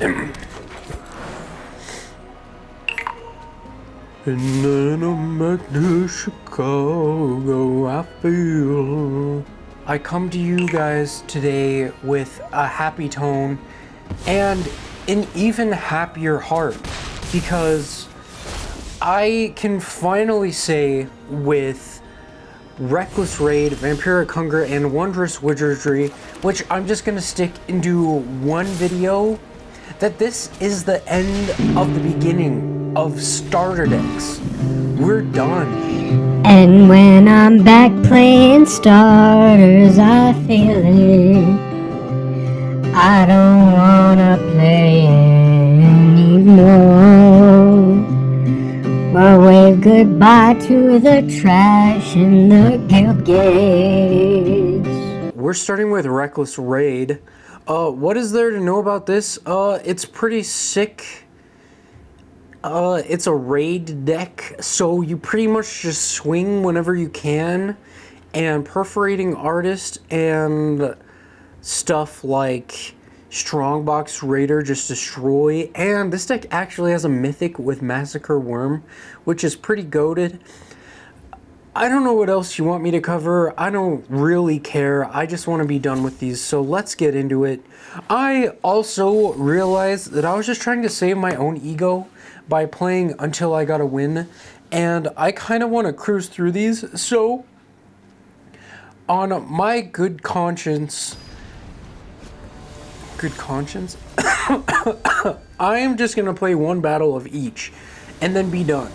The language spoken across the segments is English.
And then I'm back to Chicago, I feel. I come to you guys today with a happy tone and an even happier heart because I can finally say with Reckless Raid, Vampiric Hunger, and Wondrous Wizardry, which I'm just gonna stick into one video, that this is the end of the beginning of starter decks. We're done. And when I'm back playing starters, I feel it. I don't wanna play anymore. Well, wave goodbye to the trash and the guild gates. We're starting with Reckless Raid. What is there to know about this? It's pretty sick. It's a raid deck, so you pretty much just swing whenever you can, and Perforating Artist and stuff like Strongbox Raider just destroy, and this deck actually has a mythic with Massacre Worm, which is pretty goated. I don't know what else you want me to cover. I don't really care. I just want to be done with these, so let's get into it. I also realized that I was just trying to save my own ego by playing until I got a win, and I kind of want to cruise through these, so on my good conscience, I am just going to play one battle of each and then be done.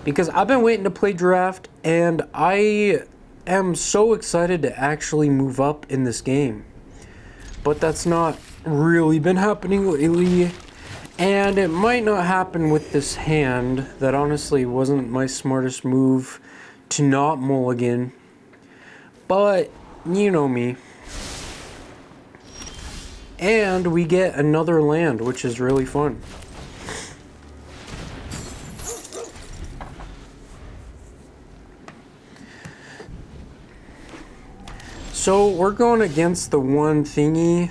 Because I've been waiting to play draft, and I am so excited to actually move up in this game. But that's not really been happening lately, and it might not happen with this hand. That honestly wasn't my smartest move to not mulligan. But, you know me. And we get another land, which is really fun. So we're going against the one thingy,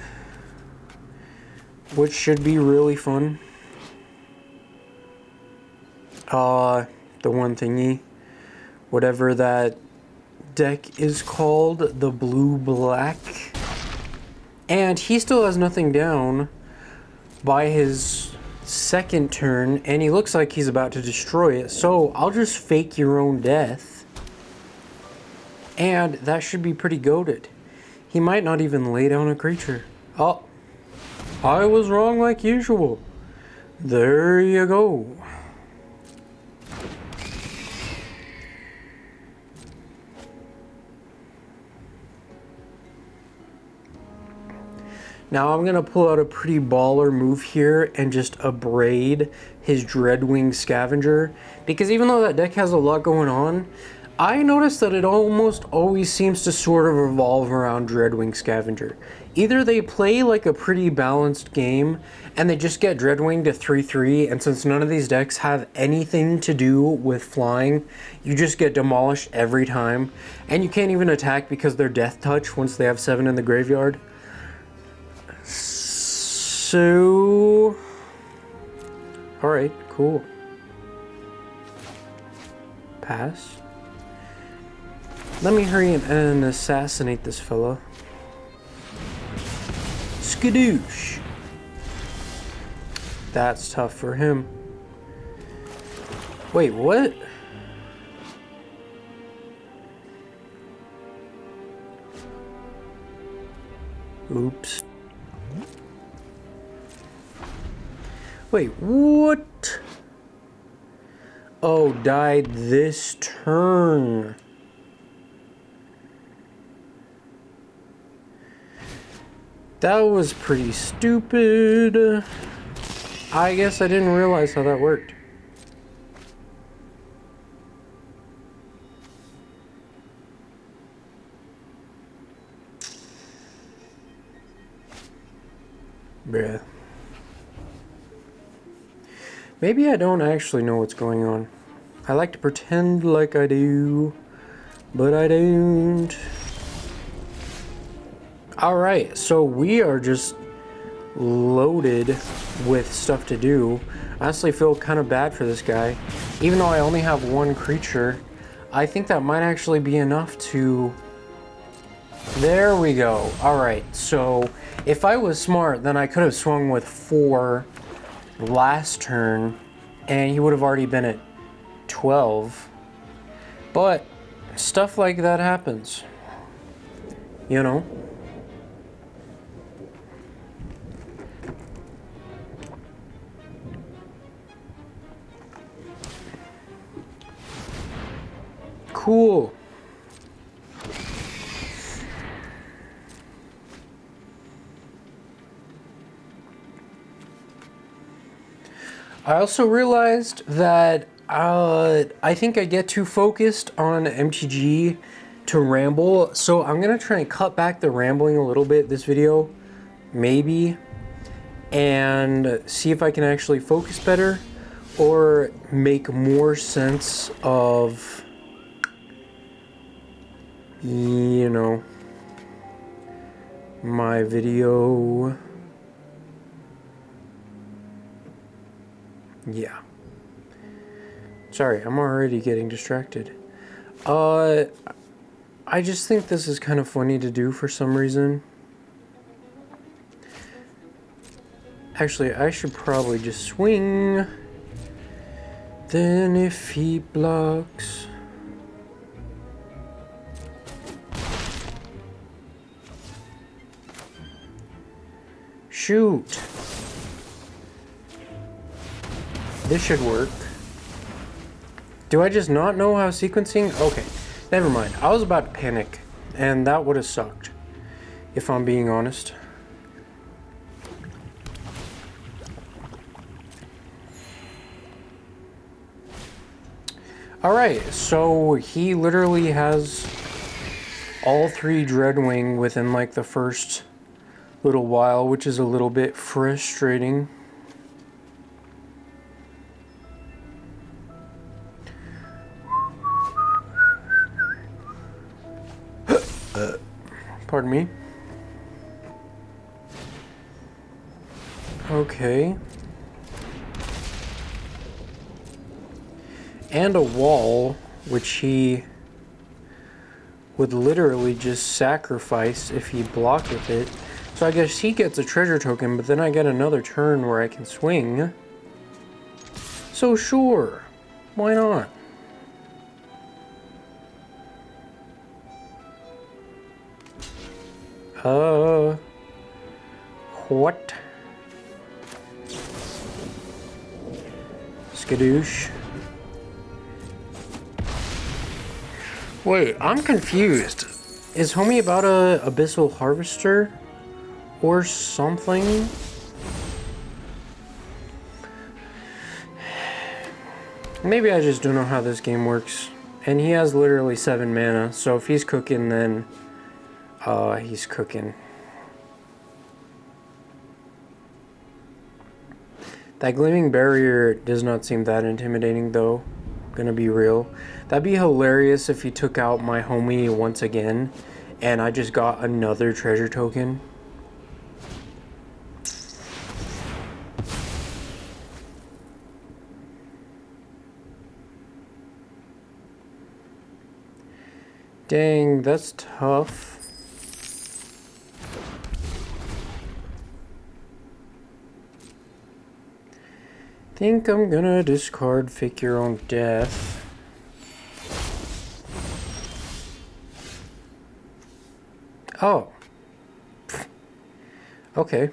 which should be really fun. The one thingy, whatever that deck is called, the blue-black. And he still has nothing down by his second turn, and he looks like he's about to destroy it. So I'll just fake your own death. And that should be pretty goated. He might not even lay down a creature. Oh, I was wrong like usual. There you go. Now I'm going to pull out a pretty baller move here and just abrade his Dreadwing Scavenger. Because even though that deck has a lot going on, I noticed that it almost always seems to sort of revolve around Dreadwing Scavenger. Either they play like a pretty balanced game and they just get Dreadwing to 3-3, and since none of these decks have anything to do with flying, you just get demolished every time. And you can't even attack because they're Death Touch once they have 7 in the graveyard. So... alright, cool. Pass. Let me hurry and assassinate this fella. Skadoosh. That's tough for him. Wait, what? Oops. Wait, what? Oh, died this turn. That was pretty stupid. I guess I didn't realize how that worked. Bruh. Maybe I don't actually know what's going on. I like to pretend like I do, but I don't. Alright, so we are just loaded with stuff to do. I honestly feel kind of bad for this guy. Even though I only have one creature, I think that might actually be enough to... There we go. Alright, so if I was smart, then I could have swung with 4 last turn, and he would have already been at 12. But stuff like that happens. You know? Cool. I also realized that I think I get too focused on MTG to ramble, so I'm gonna try and cut back the rambling a little bit this video, maybe, and see if I can actually focus better or make more sense of, you know, my video. Yeah. Sorry, I'm already getting distracted. I just think this is kind of funny to do for some reason. Actually, I should probably just swing. Then if he blocks... Shoot. This should work. Do I just not know how sequencing? Okay, never mind. I was about to panic, and that would have sucked, if I'm being honest. Alright, so he literally has all 3 Dreadwing within like the first little while, which is a little bit frustrating. Pardon me. Okay. And a wall, which he would literally just sacrifice if he blocked with it. So I guess he gets a treasure token, but then I get another turn where I can swing. So sure, why not? What? Skadoosh. Wait, I'm confused. Is homie about a Abyssal Harvester? Or something? Maybe I just don't know how this game works. And he has literally 7 mana, so if he's cooking, then... he's cooking. That Gleaming Barrier does not seem that intimidating, though. Gonna be real. That'd be hilarious if he took out my homie once again, and I just got another treasure token. Dang, that's tough. Think I'm gonna discard Fake Your Own Death. Oh. Okay.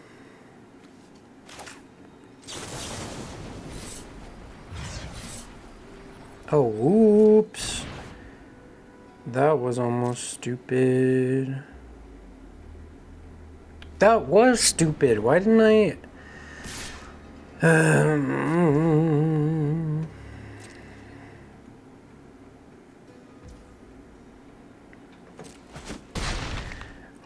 Oh, oops. That was almost stupid. That was stupid. Why didn't I...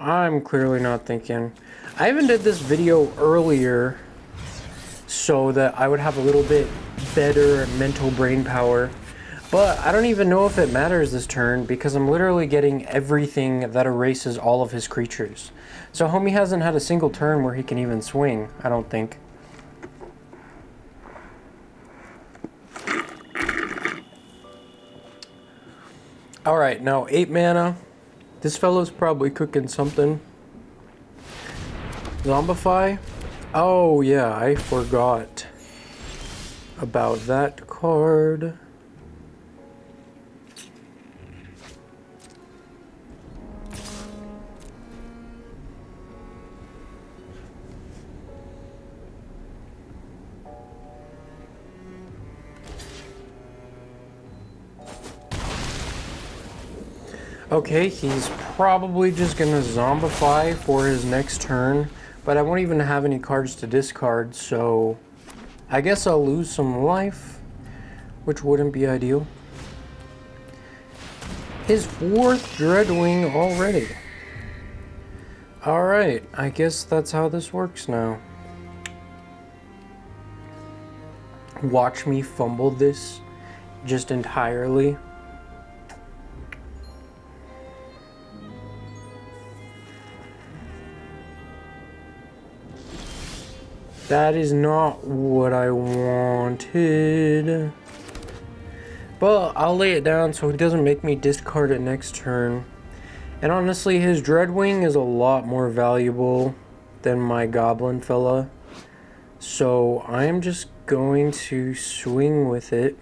I'm clearly not thinking. I even did this video earlier so that I would have a little bit better mental brain power. But I don't even know if it matters this turn because I'm literally getting everything that erases all of his creatures. So homie hasn't had a single turn where he can even swing, I don't think. Alright, now 8 mana. This fellow's probably cooking something. Zombify? Oh yeah, I forgot about that card. Okay, he's probably just gonna zombify for his next turn, but I won't even have any cards to discard, so I guess I'll lose some life, which wouldn't be ideal. His 4th Dreadwing already. Alright, I guess that's how this works now. Watch me fumble this just entirely. That is not what I wanted. But I'll lay it down so he doesn't make me discard it next turn. And honestly, his Dreadwing is a lot more valuable than my Goblin fella. So I am just going to swing with it.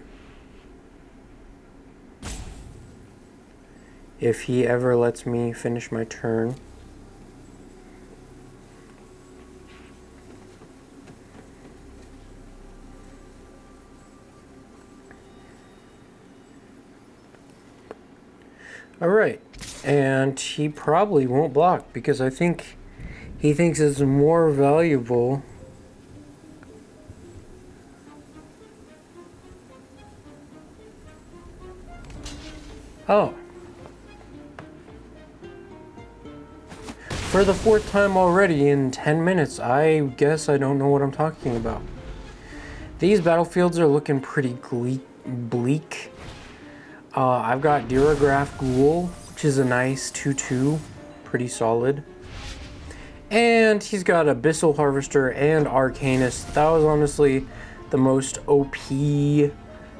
If he ever lets me finish my turn. Alright, and he probably won't block because I think he thinks it's more valuable. Oh. For the 4th time already in 10 minutes, I guess I don't know what I'm talking about. These battlefields are looking pretty bleak. I've got Durograph Ghoul, which is a nice 2/2, pretty solid. And he's got Abyssal Harvester and Arcanist. That was honestly the most OP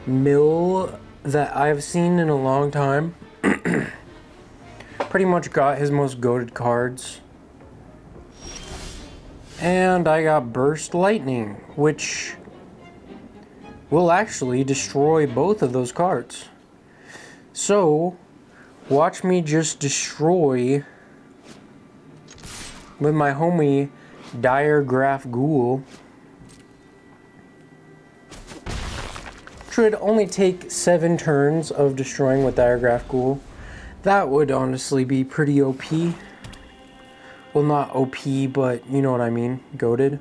mill that I've seen in a long time. Pretty much got his most goated cards. And I got Burst Lightning, which will actually destroy both of those cards. So, watch me just destroy with my homie Durograph Ghoul. Should only take 7 turns of destroying with Durograph Ghoul. That would honestly be pretty OP. Well, not OP, but you know what I mean. Goated.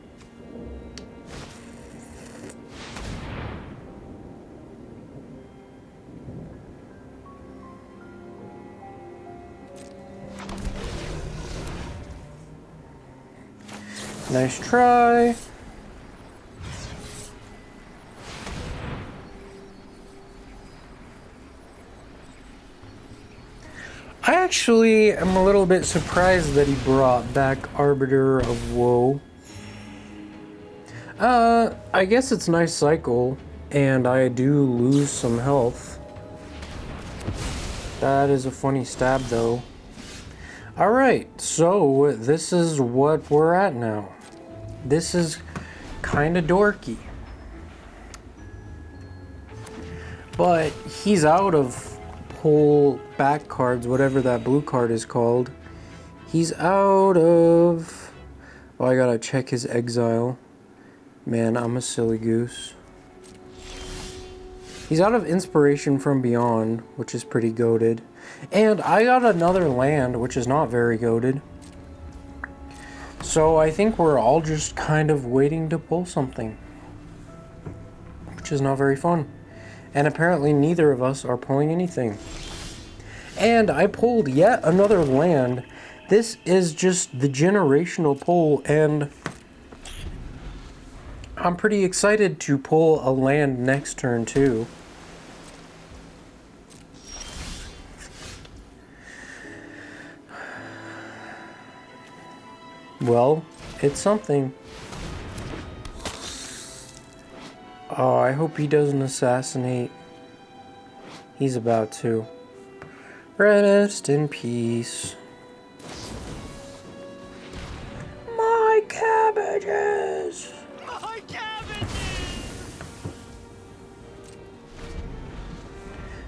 Nice try. I actually am a little bit surprised that he brought back Arbiter of Woe. I guess it's nice cycle, and I do lose some health. That is a funny stab, though. Alright, so this is what we're at now. This is kind of dorky. But he's out of pull back cards, whatever that blue card is called. He's out of... Oh, I gotta check his exile. Man, I'm a silly goose. He's out of Inspiration from Beyond, which is pretty goated. And I got another land, which is not very goated. So I think we're all just kind of waiting to pull something, which is not very fun. And apparently neither of us are pulling anything. And I pulled yet another land. This is just the generational pull, and I'm pretty excited to pull a land next turn too. Well, it's something. Oh, I hope he doesn't assassinate. He's about to. Rest in peace. My cabbages! My cabbages!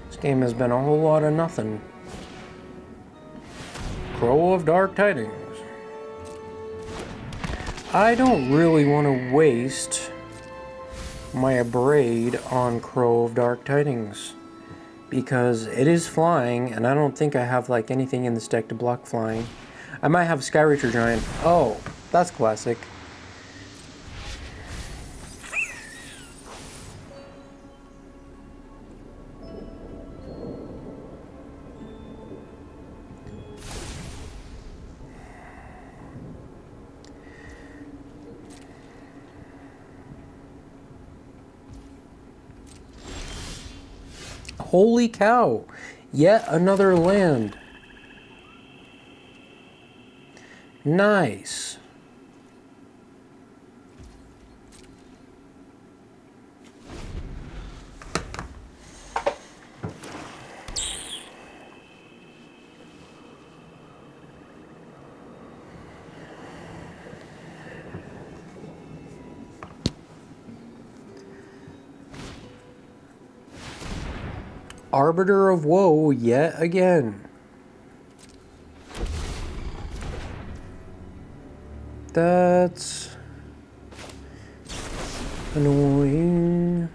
This game has been a whole lot of nothing. Crow of Dark Tidings. I don't really want to waste my abrade on Crow of Dark Tidings because it is flying and I don't think I have like anything in this deck to block flying. I might have Skyreacher Giant. Oh, that's classic. Holy cow! Yet another land. Nice. Arbiter of Woe yet again. That's annoying.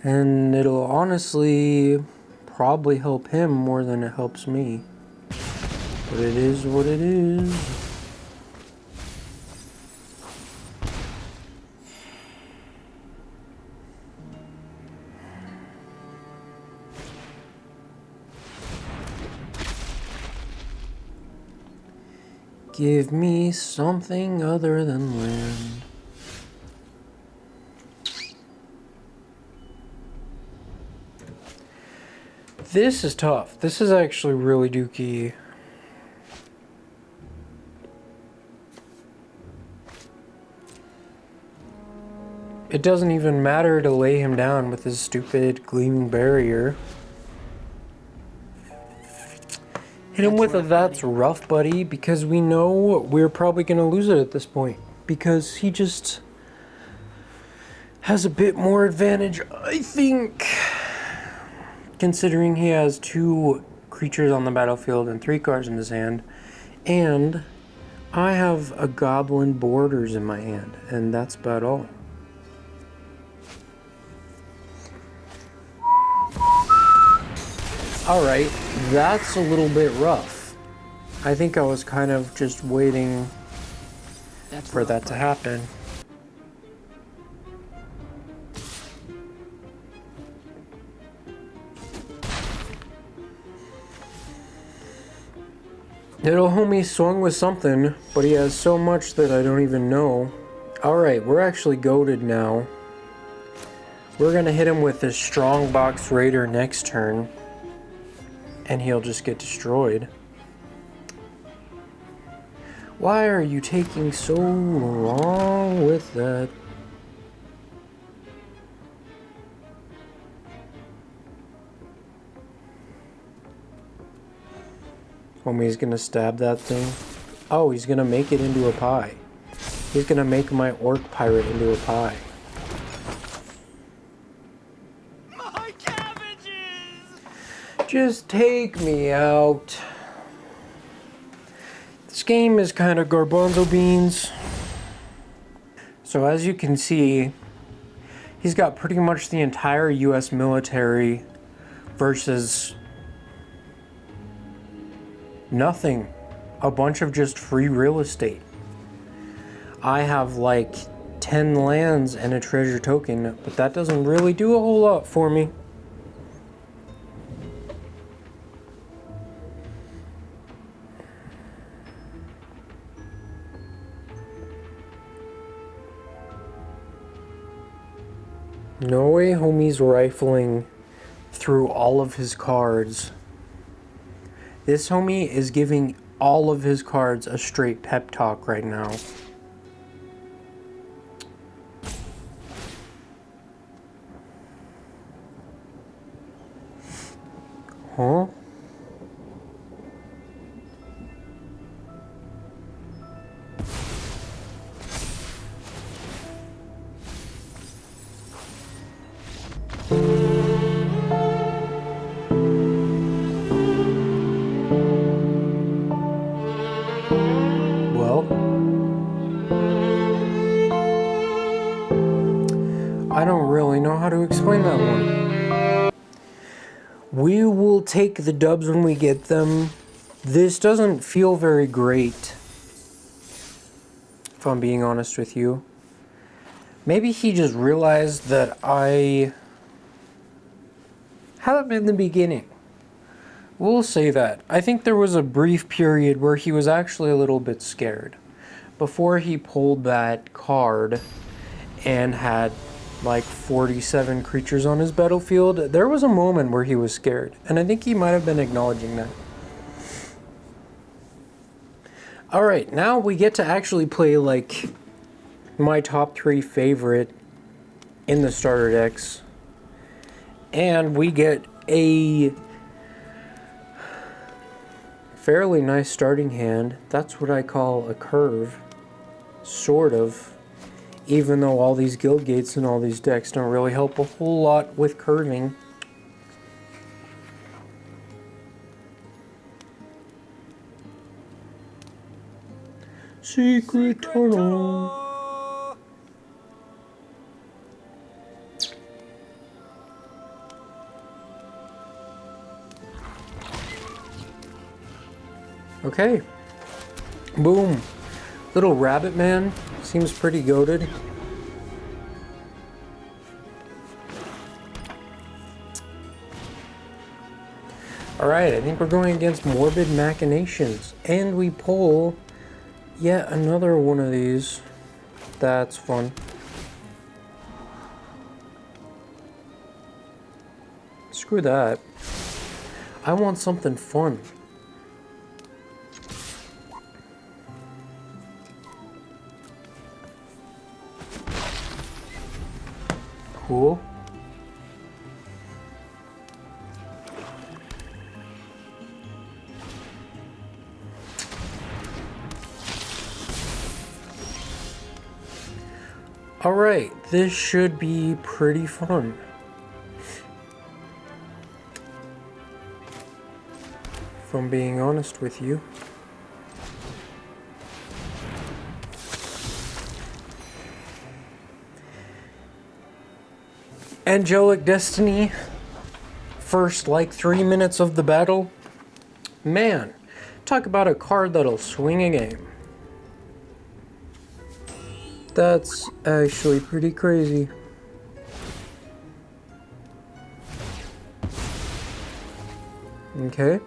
And it'll honestly probably help him more than it helps me. But it is what it is. Give me something other than land. This is tough. This is actually really dookie. It doesn't even matter to lay him down with his stupid gleaming barrier. Hit him with a "that's rough, buddy," because we know we're probably going to lose it at this point. Because he just has a bit more advantage, I think. Considering he has 2 creatures on the battlefield and 3 cards in his hand. And I have a Goblin Borders in my hand. And that's about all. Alright, that's a little bit rough. I think I was kind of just waiting for that to happen. Little homie swung with something, but he has so much that I don't even know. Alright, we're actually goated now. We're gonna hit him with this Strongbox Raider next turn. And he'll just get destroyed. Why are you taking so long with that? Homie's gonna stab that thing. Oh, he's gonna make it into a pie. He's gonna make my Orc Pirate into a pie. My cabbages! Just take me out. This game is kind of garbanzo beans. So as you can see, he's got pretty much the entire US military versus nothing. A bunch of just free real estate. I have like 10 lands and a treasure token, but that doesn't really do a whole lot for me. No way homie's rifling through all of his cards. This homie is giving all of his cards a straight pep talk right now. Huh? Well, I don't really know how to explain that one. We will take the dubs when we get them. This doesn't feel very great, if I'm being honest with you. Maybe he just realized that I had him in the beginning. We'll say that. I think there was a brief period where he was actually a little bit scared. Before he pulled that card and had like 47 creatures on his battlefield, there was a moment where he was scared. And I think he might have been acknowledging that. Alright, now we get to actually play like my top 3 favorite in the starter decks. And we get a fairly nice starting hand. That's what I call a curve. Sort of. Even though all these guild gates and all these decks don't really help a whole lot with curving. Secret tunnel. Okay. Boom. Little rabbit man. Seems pretty goated. Alright, I think we're going against Morbid Machinations. And we pull yet another one of these. That's fun. Screw that. I want something fun. Cool. Alright, this should be pretty fun. If I'm being honest with you. Angelic Destiny, first like 3 minutes of the battle. Man, talk about a card that'll swing a game. That's actually pretty crazy. Okay.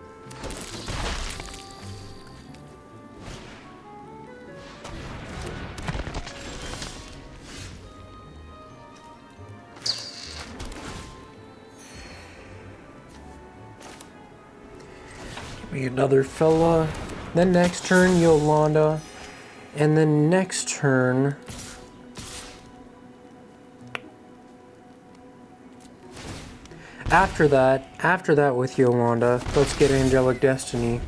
Another fella. Then next turn, Yolanda. And then next turn... After that with Yolanda, let's get Angelic Destiny.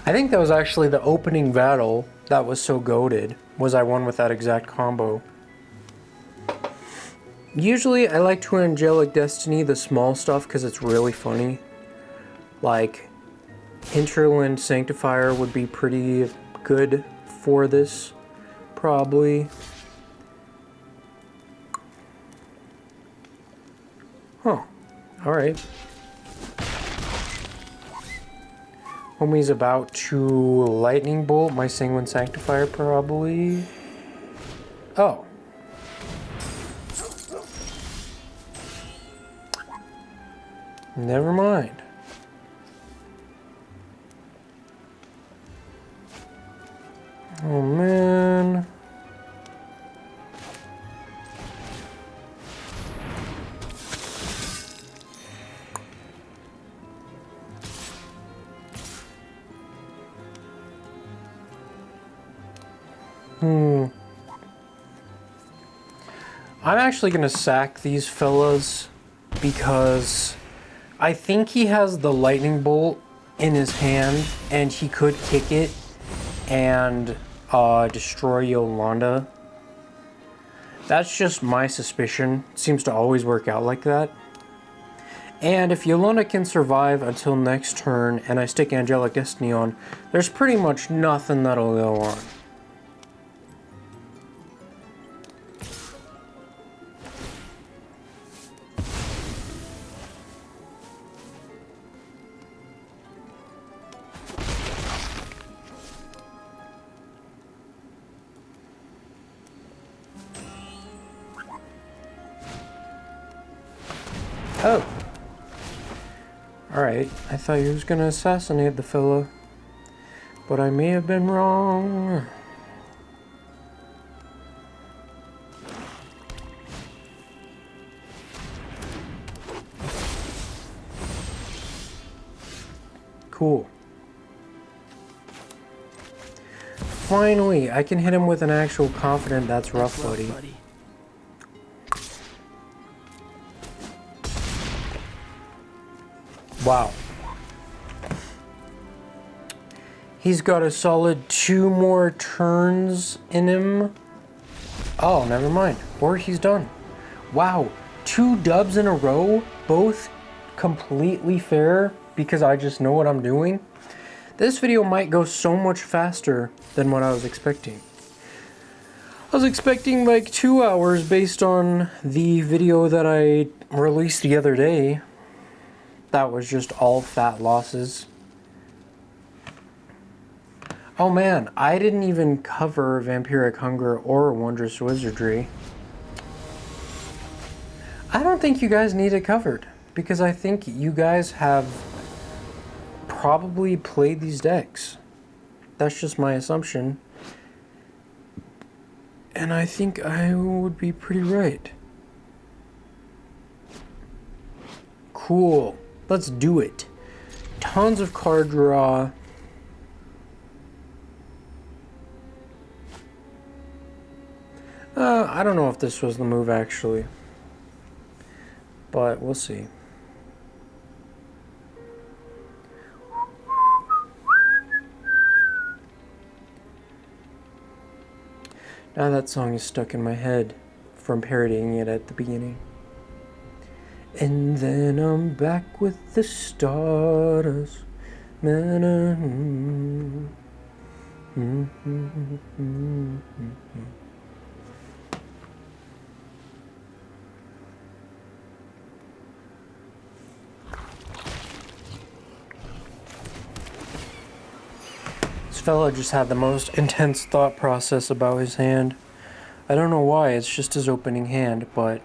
I think that was actually the opening battle that was so goated, was I won with that exact combo. Usually I like to Angelic Destiny the small stuff because it's really funny. Like... Hinterland Sanctifier would be pretty good for this, probably. Huh. Alright. Homie's about to Lightning Bolt my Sanguine Sanctifier, probably. Oh. Never mind. Oh man. I'm actually gonna sack these fellas because I think he has the lightning bolt in his hand and he could kick it and destroy Yolanda. That's just my suspicion. It seems to always work out like that. And if Yolanda can survive until next turn and I stick Angelic Destiny on, there's pretty much nothing that'll go on. Oh. Alright, I thought he was gonna assassinate the fella, but I may have been wrong. Cool. Finally, I can hit him with an actual confident that's rough, buddy. Wow. He's got a solid 2 more turns in him. Oh, never mind. Or he's done. Wow. 2 dubs in a row, both completely fair because I just know what I'm doing. This video might go so much faster than what I was expecting. I was expecting like 2 hours based on the video that I released the other day. That was just all fat losses. Oh man, I didn't even cover Vampiric Hunger or Wondrous Wizardry. I don't think you guys need it covered, because I think you guys have probably played these decks. That's just my assumption. And I think I would be pretty right. Cool. Let's do it. Tons of card draw. I don't know if this was the move actually, but we'll see. Now that song is stuck in my head from parodying it at the beginning. And then I'm back with the Stardust. This fella just had the most intense thought process about his hand. I don't know why, it's just his opening hand, but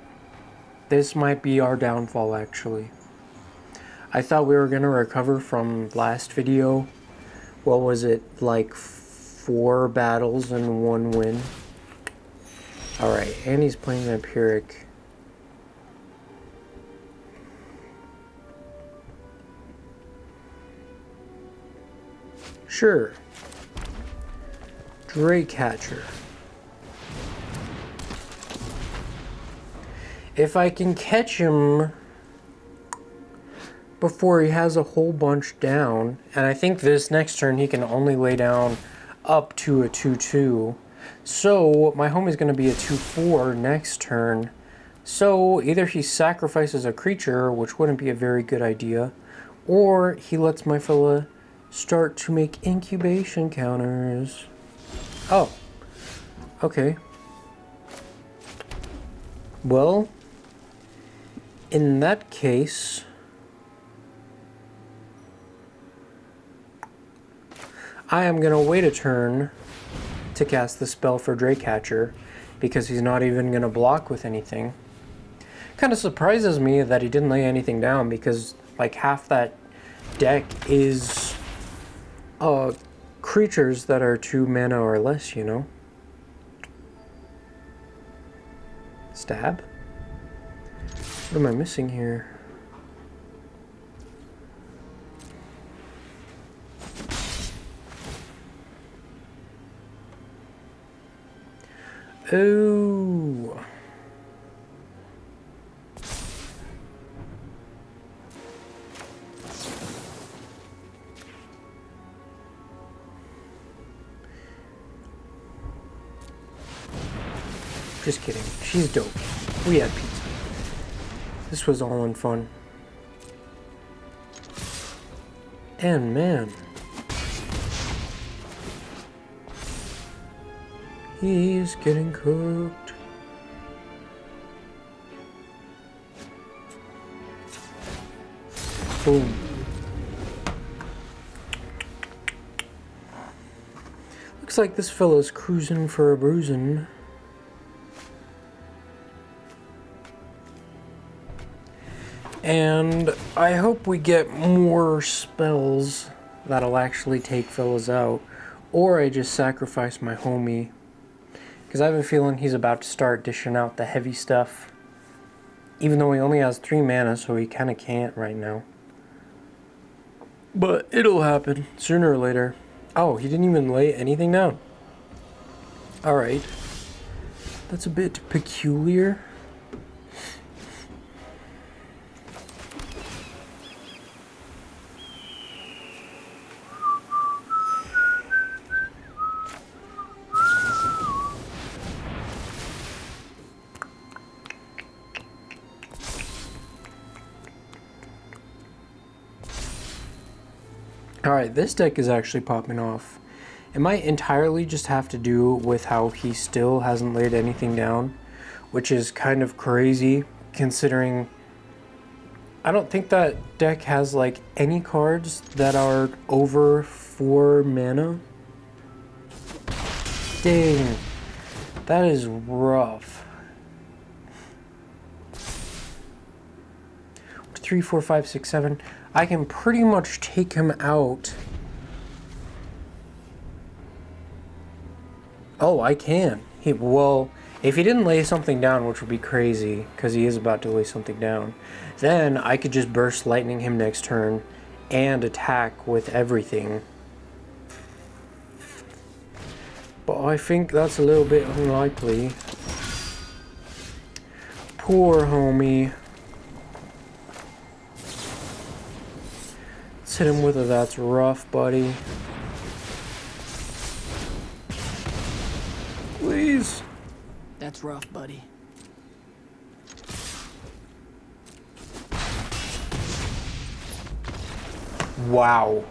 this might be our downfall actually. I thought we were going to recover from last video. What was it, like 4 battles and 1 win? Alright, and he's playing Vampiric. Sure. Draycatcher. If I can catch him before he has a whole bunch down, and I think this next turn he can only lay down up to a 2-2. So my home is going to be a 2-4 next turn. So either he sacrifices a creature, which wouldn't be a very good idea, or he lets my fella start to make incubation counters. Oh, okay. Well, in that case, I am going to wait a turn to cast the spell for Draycatcher because he's not even going to block with anything. Kind of surprises me that he didn't lay anything down because like half that deck is creatures that are 2 mana or less, you know. Stab? What am I missing here? Oh. Just kidding. She's dope. We had pizza. This was all in fun. And man, he's getting cooked. Boom. Looks like this fella's cruising for a bruising. And I hope we get more spells that'll actually take fellas out. Or I just sacrifice my homie. Because I have a feeling he's about to start dishing out the heavy stuff. Even though he only has 3 mana, so he kind of can't right now. But it'll happen sooner or later. Oh, he didn't even lay anything down. Alright. That's a bit peculiar. Alright, this deck is actually popping off. It might entirely just have to do with how he still hasn't laid anything down, which is kind of crazy considering I don't think that deck has like any cards that are over 4 mana. Dang, that is rough. 3, 4, 5, 6, 7. I can pretty much take him out. Oh, I can. Well, if he didn't lay something down, which would be crazy, because he is about to lay something down, then I could just burst lightning him next turn and attack with everything. But I think that's a little bit unlikely. Poor homie. Let's hit him with a that's rough, buddy. Please. That's rough, buddy. Wow.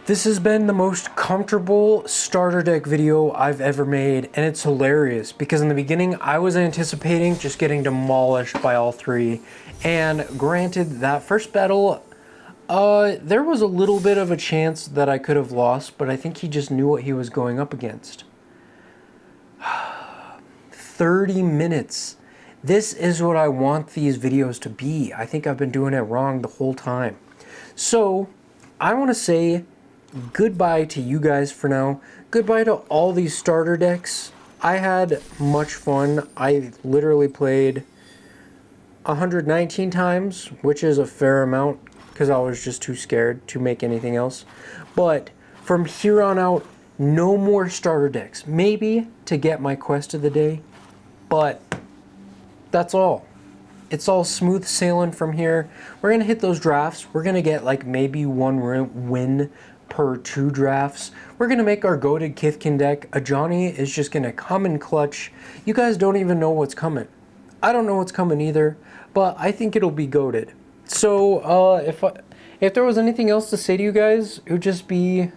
This has been the most comfortable starter deck video I've ever made, and it's hilarious because in the beginning I was anticipating just getting demolished by all 3. And granted, that first battle, there was a little bit of a chance that I could have lost, but I think he just knew what he was going up against. 30 minutes. This is what I want these videos to be. I think I've been doing it wrong the whole time. So, I want to say goodbye to you guys for now. Goodbye to all these starter decks. I had much fun. I literally played 119 times, which is a fair amount because I was just too scared to make anything else. But from here on out, no more starter decks. Maybe to get my quest of the day, but that's all. It's all smooth sailing from here. We're going to hit those drafts. We're going to get like maybe 1 win per 2 drafts. We're going to make our goated Kithkin deck. A Johnny is just going to come in clutch. You guys don't even know what's coming. I don't know what's coming either, but I think it'll be goated. So if there was anything else to say to you guys, it would just be